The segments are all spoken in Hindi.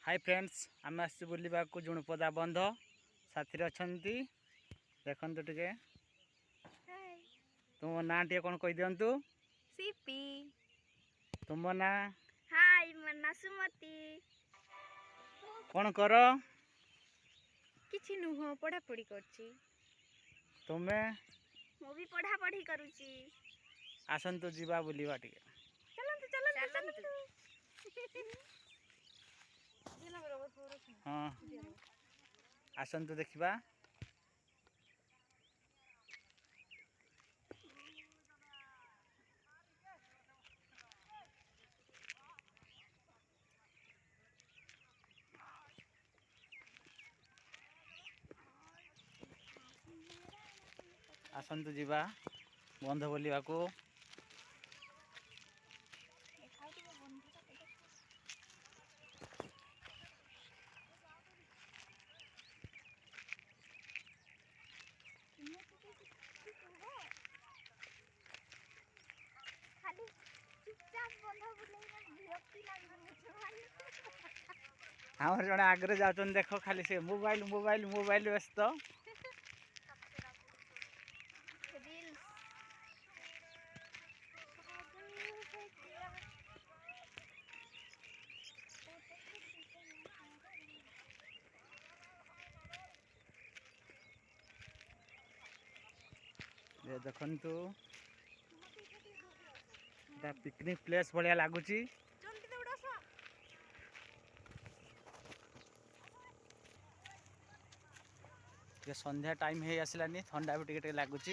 हाय फ्रेंड्स आम आस बुलवा जुणपदा बंध साथी अच्छा देखु टे तुम ना टे कौन कही दिंतु सीपी तुम ना हाय मन्ना सुमति कौन कर किछि नुह पढ़ा पढ़ी करछि तुम्हें मु भी पढ़ा पढ़ी करूछि आसंतु जीवा बुलवा टे चलंतु चलंतु हाँ आसंतु देखिबा आसंतु जीवा बंध बुलवा को हमारे जड़े आगे जाऊँ देख खाली से मोबाइल मोबाइल मोबाइल व्यस्त देखु पिकनिक प्लेस भाया लगुच संध्या टाइम हो आसलानी ठंडा भी टे लगुच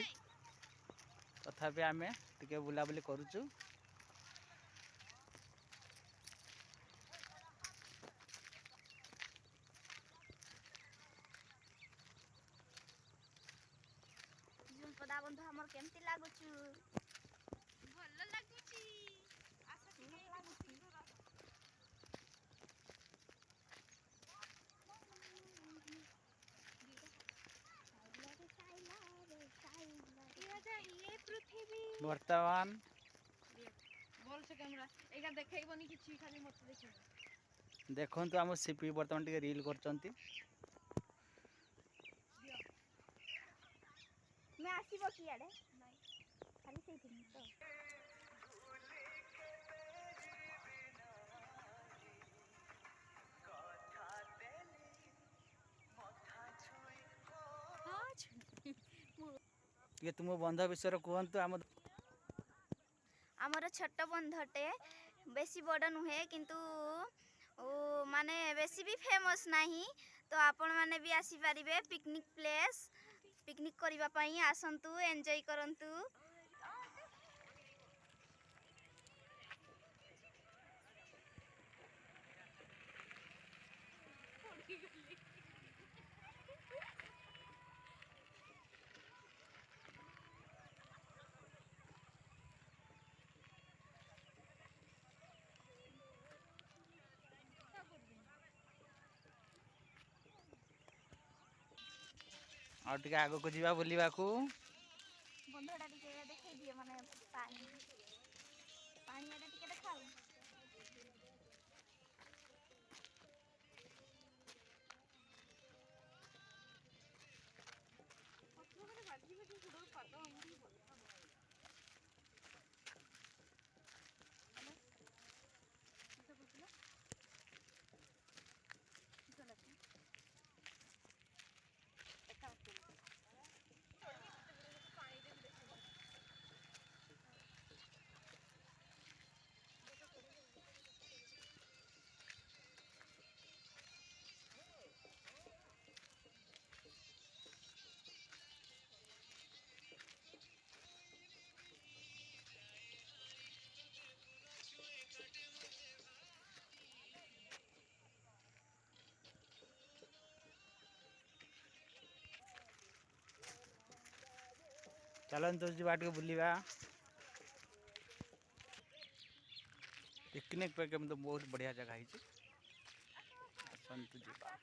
तथापि आम टे बुलाबुली करुचु जुणपदा बंध हमर केमती लागुछु भल लागुछि आशा ठीक लागुछि वर्तमान बोल से कैमरा एगा देखैबनी किछि खाली मत देखै देखु आम सीपी बर्तमान टे रील करचंती मैं आसीबो कि आडे खाली सेठी तो ये तुम बंध विषय कहतु आम आमर छोट बंधटे बेसी बड़ नुहे किंतु माने बेसी भी फेमस नहीं तो आपण माने भी आसी पारिबे पिकनिक प्लेस पिकनिक करिबा पई आसंतु एन्जॉय करंतु और टे आग को जीवा बुलवा को बंधटा टिके देखै दिए माने पानी पानी आडे टिके देखाओ चलते जीवा टे बुलवा पिकनिक पे तो बहुत बढ़िया जगह है आसंतु जीवा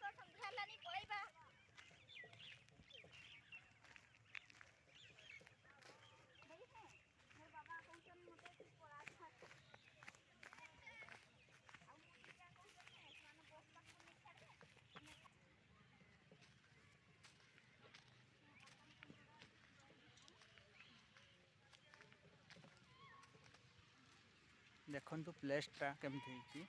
देखंतु प्लेसटा केमती ହେଇଛି।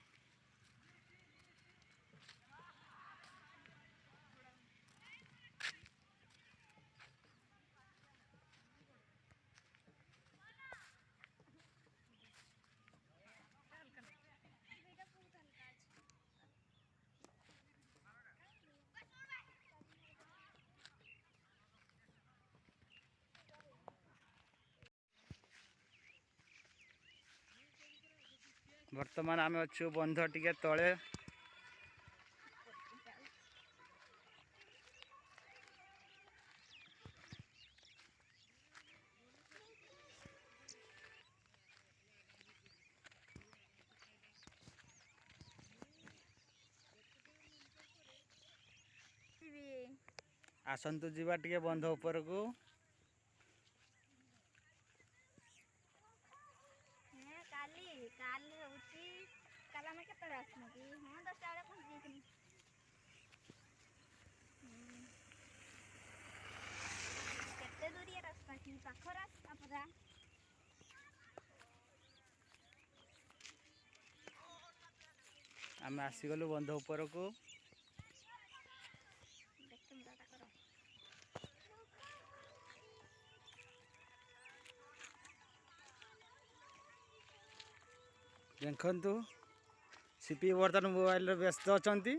वर्तमान आम अच्छु बंध टिके तले आसंतु जीवा टिके बंध ऊपर को काली होउची काला में केतरे आसनु की हां 10 टा पहुंच जेतनी केते दूरिया रास्ता की पाखो रास्ता परा आम आसीगलु बंध ऊपर को देखंतु सीपी वर्तमान मोबाइल व्यस्त अछंती।